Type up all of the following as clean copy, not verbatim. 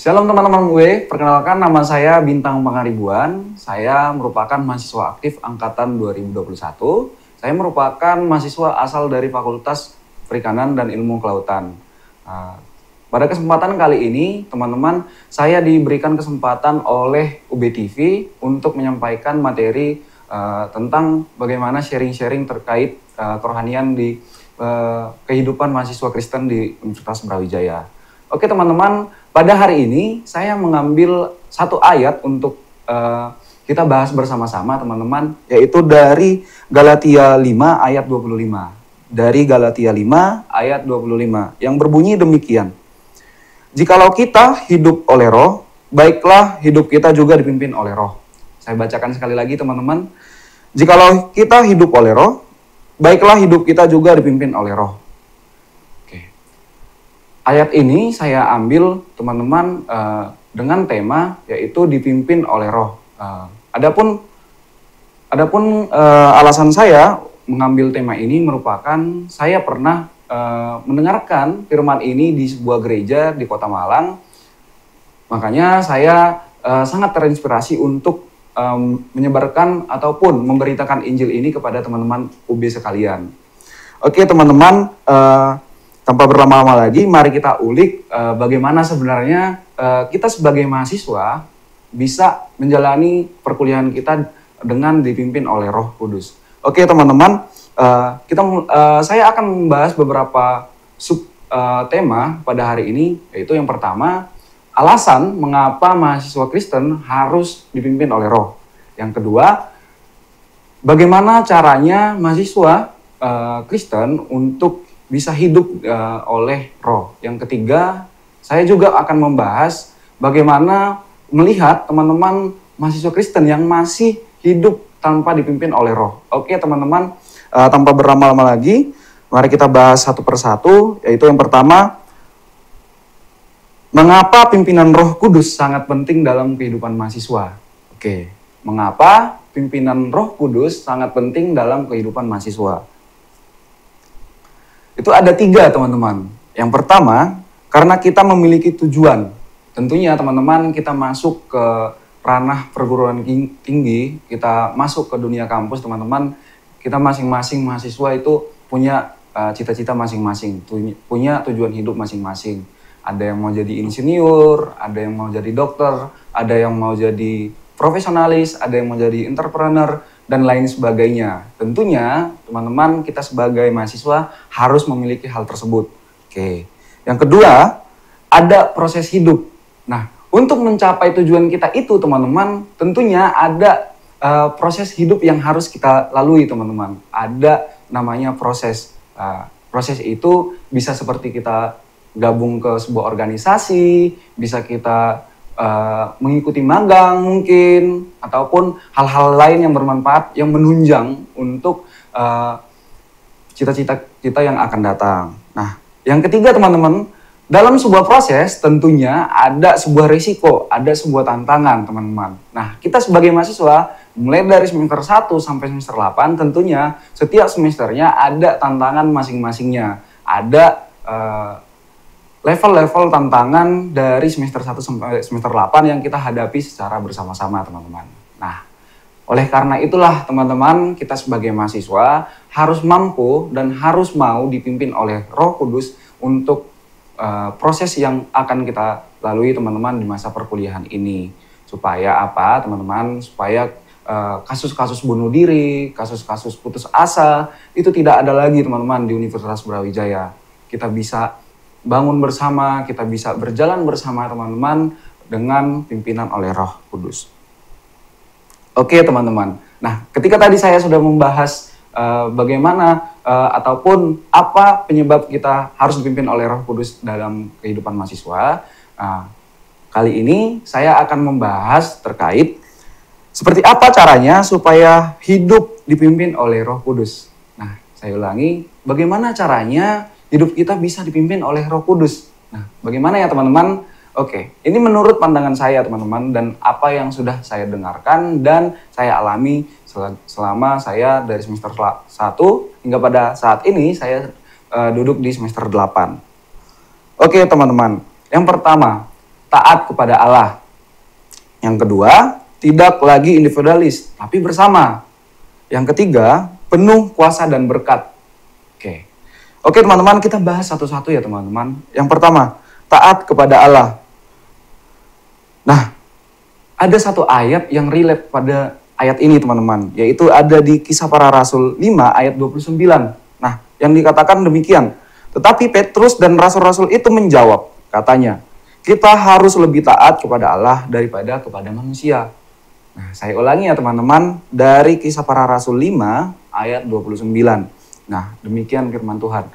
Shalom teman-teman gue, perkenalkan nama saya Bintang Pangaribuan. Saya merupakan mahasiswa aktif angkatan 2021. Saya merupakan mahasiswa asal dari Fakultas Perikanan dan Ilmu Kelautan. Pada kesempatan kali ini, teman-teman, saya diberikan kesempatan oleh UBTV untuk menyampaikan materi tentang bagaimana sharing-sharing terkait kerohanian di kehidupan mahasiswa Kristen di Universitas Brawijaya. Oke teman-teman, pada hari ini saya mengambil satu ayat untuk kita bahas bersama-sama teman-teman, yaitu dari Galatia 5 ayat 25. Dari Galatia 5 ayat 25 yang berbunyi demikian. Jikalau kita hidup oleh roh, baiklah hidup kita juga dipimpin oleh roh. Saya bacakan sekali lagi teman-teman. Jikalau kita hidup oleh roh, baiklah hidup kita juga dipimpin oleh roh. Ayat ini saya ambil teman-teman dengan tema yaitu dipimpin oleh roh. Adapun alasan saya mengambil tema ini merupakan saya pernah mendengarkan firman ini di sebuah gereja di Kota Malang. Makanya saya sangat terinspirasi untuk menyebarkan ataupun memberitakan Injil ini kepada teman-teman UB sekalian. Oke teman-teman, tanpa berlama-lama lagi, mari kita ulik bagaimana sebenarnya kita sebagai mahasiswa bisa menjalani perkuliahan kita dengan dipimpin oleh Roh Kudus. Oke teman-teman, saya akan membahas beberapa tema pada hari ini, yaitu yang pertama, alasan mengapa mahasiswa Kristen harus dipimpin oleh Roh. Yang kedua, bagaimana caranya mahasiswa Kristen untuk bisa hidup oleh roh. Yang ketiga, saya juga akan membahas bagaimana melihat teman-teman mahasiswa Kristen yang masih hidup tanpa dipimpin oleh roh. Oke teman-teman, tanpa berlama-lama lagi, mari kita bahas satu persatu, yaitu yang pertama, mengapa pimpinan Roh Kudus sangat penting dalam kehidupan mahasiswa? Oke, mengapa pimpinan Roh Kudus sangat penting dalam kehidupan mahasiswa? Itu ada 3 teman-teman. Yang pertama, karena kita memiliki tujuan. Tentunya teman-teman kita masuk ke ranah perguruan tinggi, kita masuk ke dunia kampus teman-teman, kita masing-masing mahasiswa itu punya cita-cita masing-masing, punya tujuan hidup masing-masing. Ada yang mau jadi insinyur, ada yang mau jadi dokter, ada yang mau jadi profesionalis, ada yang mau jadi entrepreneur, dan lain sebagainya. Tentunya teman-teman kita sebagai mahasiswa harus memiliki hal tersebut. Oke. Yang kedua, ada proses hidup. Nah, untuk mencapai tujuan kita itu teman-teman, tentunya ada proses hidup yang harus kita lalui teman-teman. Ada namanya proses. Proses itu bisa seperti kita gabung ke sebuah organisasi, bisa kita mengikuti magang mungkin, ataupun hal-hal lain yang bermanfaat, yang menunjang untuk cita-cita kita yang akan datang. Nah, yang ketiga teman-teman, dalam sebuah proses tentunya ada sebuah risiko, ada sebuah tantangan teman-teman. Nah, kita sebagai mahasiswa, mulai dari semester 1 sampai semester 8, tentunya setiap semesternya ada tantangan masing-masingnya. Ada level-level tantangan dari semester 1 sampai semester 8 yang kita hadapi secara bersama-sama teman-teman. Nah, oleh karena itulah teman-teman kita sebagai mahasiswa harus mampu dan harus mau dipimpin oleh Roh Kudus untuk proses yang akan kita lalui teman-teman di masa perkuliahan ini. Supaya apa teman-teman? Supaya kasus-kasus bunuh diri, kasus-kasus putus asa itu tidak ada lagi teman-teman di Universitas Brawijaya. Kita bisa bangun bersama, kita bisa berjalan bersama teman-teman dengan pimpinan oleh Roh Kudus. Oke teman-teman, nah ketika tadi saya sudah membahas bagaimana ataupun apa penyebab kita harus dipimpin oleh Roh Kudus dalam kehidupan mahasiswa, kali ini saya akan membahas terkait seperti apa caranya supaya hidup dipimpin oleh Roh Kudus. Nah, saya ulangi, bagaimana caranya hidup kita bisa dipimpin oleh Roh Kudus. Nah, bagaimana ya teman-teman? Oke, ini menurut pandangan saya teman-teman dan apa yang sudah saya dengarkan dan saya alami selama saya dari semester 1 hingga pada saat ini saya duduk di semester 8. Oke teman-teman, yang pertama, taat kepada Allah. Yang kedua, tidak lagi individualis, tapi bersama. Yang ketiga, penuh kuasa dan berkat. Oke teman-teman, kita bahas satu-satu ya teman-teman. Yang pertama, taat kepada Allah. Nah, ada satu ayat yang relate pada ayat ini teman-teman, yaitu ada di Kisah Para Rasul 5 ayat 29. Nah, yang dikatakan demikian. Tetapi Petrus dan rasul-rasul itu menjawab, katanya, kita harus lebih taat kepada Allah daripada kepada manusia. Nah, saya ulangi ya teman-teman, dari Kisah Para Rasul 5 ayat 29. Nah, demikian firman Tuhan.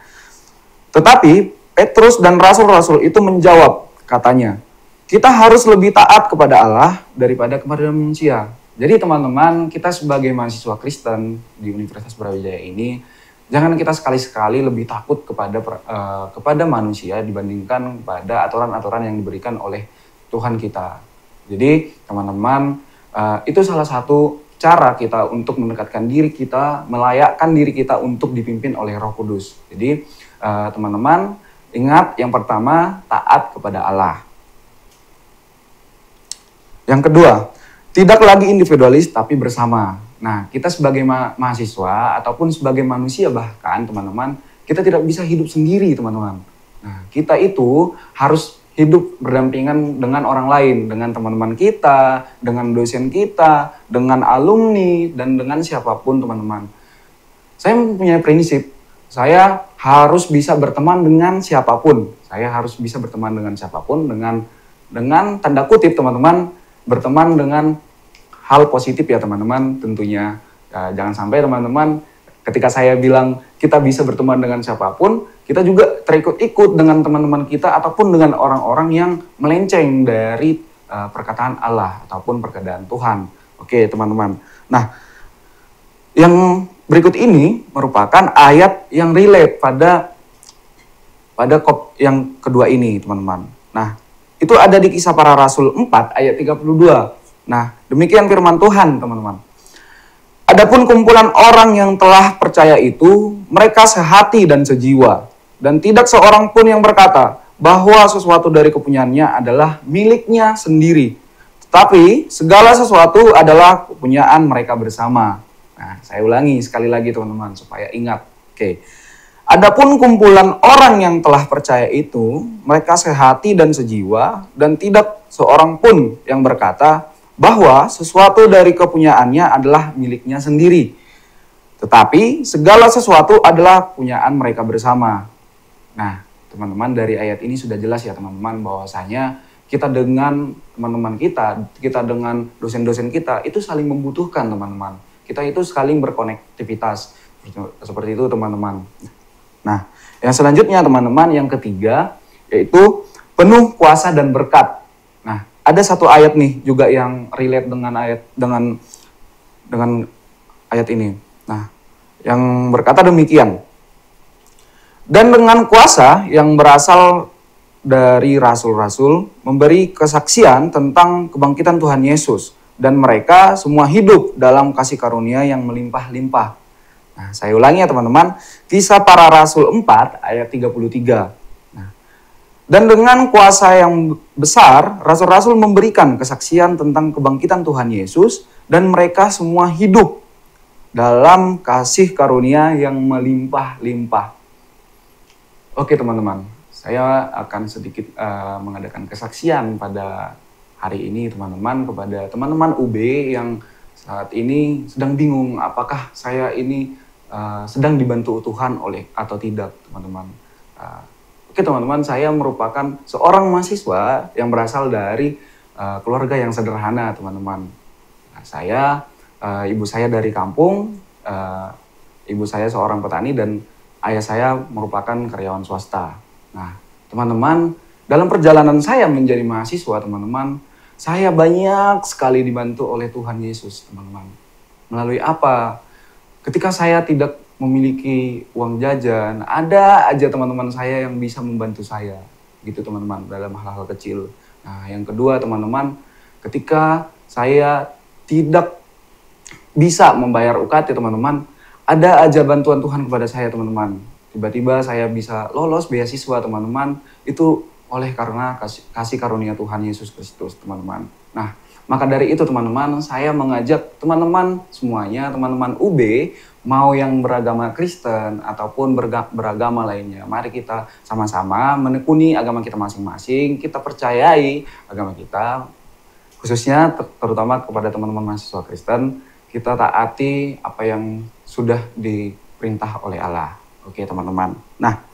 Tetapi Petrus dan rasul-rasul itu menjawab, katanya, kita harus lebih taat kepada Allah daripada kepada manusia. Jadi teman-teman, kita sebagai mahasiswa Kristen di Universitas Brawijaya ini, jangan kita sekali-sekali lebih takut kepada manusia dibandingkan pada aturan-aturan yang diberikan oleh Tuhan kita. Jadi teman-teman, itu salah satu cara kita untuk mendekatkan diri kita, melayakkan diri kita untuk dipimpin oleh Roh Kudus. Jadi teman-teman, ingat yang pertama, taat kepada Allah. Yang kedua, tidak lagi individualis tapi bersama. Nah, kita sebagai mahasiswa ataupun sebagai manusia bahkan teman-teman, kita tidak bisa hidup sendiri teman-teman. Nah, kita itu harus hidup berdampingan dengan orang lain, dengan teman-teman kita, dengan dosen kita, dengan alumni, dan dengan siapapun teman-teman. Saya mempunyai prinsip, saya harus bisa berteman dengan siapapun. Saya harus bisa berteman dengan siapapun, dengan tanda kutip teman-teman, berteman dengan hal positif ya teman-teman tentunya. Jangan sampai teman-teman ketika saya bilang kita bisa berteman dengan siapapun, kita juga terikut-ikut dengan teman-teman kita ataupun dengan orang-orang yang melenceng dari perkataan Allah ataupun perkataan Tuhan. Oke teman-teman. Nah, yang berikut ini merupakan ayat yang relate pada yang kedua ini teman-teman. Nah, itu ada di Kisah Para Rasul 4 ayat 32. Nah, demikian firman Tuhan, teman-teman. Adapun kumpulan orang yang telah percaya itu, mereka sehati dan sejiwa. Dan tidak seorang pun yang berkata bahwa sesuatu dari kepunyaannya adalah miliknya sendiri. Tetapi segala sesuatu adalah kepunyaan mereka bersama. Nah, saya ulangi sekali lagi teman-teman, supaya ingat. Oke. Adapun kumpulan orang yang telah percaya itu, mereka sehati dan sejiwa, dan tidak seorang pun yang berkata bahwa sesuatu dari kepunyaannya adalah miliknya sendiri. Tetapi segala sesuatu adalah kepunyaan mereka bersama. Nah, teman-teman, dari ayat ini sudah jelas ya teman-teman, bahwasanya kita dengan teman-teman kita dengan dosen-dosen kita, itu saling membutuhkan teman-teman. Kita itu saling berkonektivitas. Seperti itu teman-teman. Nah, yang selanjutnya teman-teman, yang ketiga, yaitu penuh kuasa dan berkat. Nah, ada satu ayat nih juga yang relate dengan ayat ini. Nah, yang berkata demikian. Dan dengan kuasa yang berasal dari rasul-rasul memberi kesaksian tentang kebangkitan Tuhan Yesus, dan mereka semua hidup dalam kasih karunia yang melimpah-limpah. Nah, saya ulangi ya teman-teman, Kisah Para Rasul 4 ayat 33. Nah, dan dengan kuasa yang besar, rasul-rasul memberikan kesaksian tentang kebangkitan Tuhan Yesus, dan mereka semua hidup dalam kasih karunia yang melimpah-limpah. Oke teman-teman, saya akan sedikit mengadakan kesaksian pada hari ini teman-teman, kepada teman-teman UB yang saat ini sedang bingung apakah saya ini sedang dibantu Tuhan atau tidak teman-teman. Oke teman-teman, saya merupakan seorang mahasiswa yang berasal dari keluarga yang sederhana teman-teman. Ibu saya dari kampung, ibu saya seorang petani dan ayah saya merupakan karyawan swasta. Nah teman-teman, dalam perjalanan saya menjadi mahasiswa teman-teman, saya banyak sekali dibantu oleh Tuhan Yesus teman-teman. Melalui apa? Ketika saya tidak memiliki uang jajan, ada aja teman-teman saya yang bisa membantu saya. Gitu teman-teman, dalam hal-hal kecil. Nah, yang kedua teman-teman, ketika saya tidak bisa membayar UKT teman-teman, ada aja bantuan Tuhan kepada saya teman-teman. Tiba-tiba saya bisa lolos beasiswa teman-teman. Itu oleh karena kasih karunia Tuhan Yesus Kristus, teman-teman. Nah, maka dari itu teman-teman, saya mengajak teman-teman semuanya, teman-teman UB, mau yang beragama Kristen ataupun beragama lainnya, mari kita sama-sama menekuni agama kita masing-masing, kita percayai agama kita, khususnya terutama kepada teman-teman mahasiswa Kristen, kita taati apa yang sudah diperintah oleh Allah. Oke teman-teman. Nah,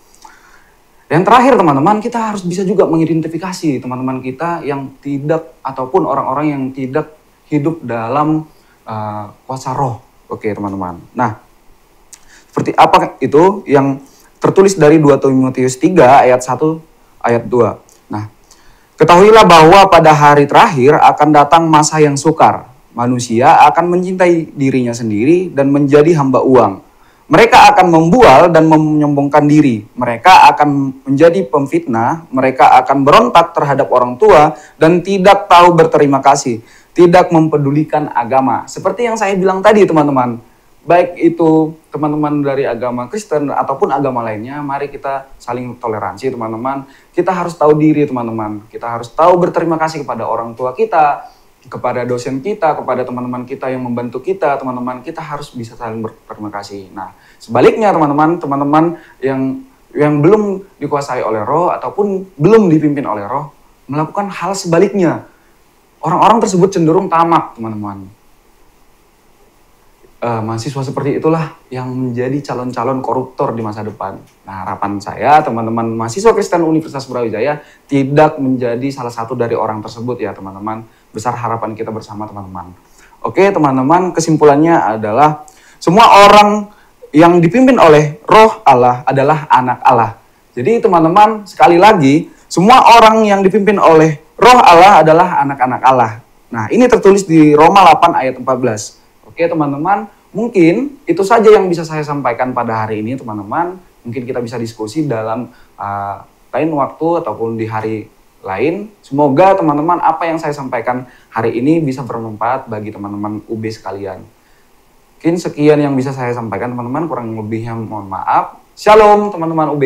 yang terakhir teman-teman, kita harus bisa juga mengidentifikasi teman-teman kita yang tidak ataupun orang-orang yang tidak hidup dalam kuasa roh. Oke teman-teman. Nah, seperti apa itu yang tertulis dari 2 Timotius 3 ayat 1 ayat 2. Nah, ketahuilah bahwa pada hari terakhir akan datang masa yang sukar. Manusia akan mencintai dirinya sendiri dan menjadi hamba uang. Mereka akan membual dan menyombongkan diri. Mereka akan menjadi pemfitnah. Mereka akan berontak terhadap orang tua dan tidak tahu berterima kasih. Tidak mempedulikan agama. Seperti yang saya bilang tadi teman-teman. Baik itu teman-teman dari agama Kristen ataupun agama lainnya. Mari kita saling toleransi teman-teman. Kita harus tahu diri teman-teman. Kita harus tahu berterima kasih kepada orang tua kita, kepada dosen kita, kepada teman-teman kita yang membantu kita, teman-teman kita harus bisa saling berterima kasih. Nah, sebaliknya teman-teman yang belum dikuasai oleh roh ataupun belum dipimpin oleh roh, melakukan hal sebaliknya. Orang-orang tersebut cenderung tamak, teman-teman. Mahasiswa seperti itulah yang menjadi calon-calon koruptor di masa depan. Nah, harapan saya teman-teman mahasiswa Kristen Universitas Brawijaya tidak menjadi salah satu dari orang tersebut ya teman-teman. Besar harapan kita bersama teman-teman. Oke teman-teman, kesimpulannya adalah semua orang yang dipimpin oleh roh Allah adalah anak Allah. Jadi teman-teman, sekali lagi, semua orang yang dipimpin oleh roh Allah adalah anak-anak Allah. Nah, ini tertulis di Roma 8 ayat 14. Oke teman-teman, mungkin itu saja yang bisa saya sampaikan pada hari ini teman-teman. Mungkin kita bisa diskusi dalam lain waktu ataupun di hari lain. Semoga teman-teman apa yang saya sampaikan hari ini bisa bermanfaat bagi teman-teman UB sekalian. Mungkin sekian yang bisa saya sampaikan teman-teman, kurang lebihnya mohon maaf. Shalom teman-teman UB.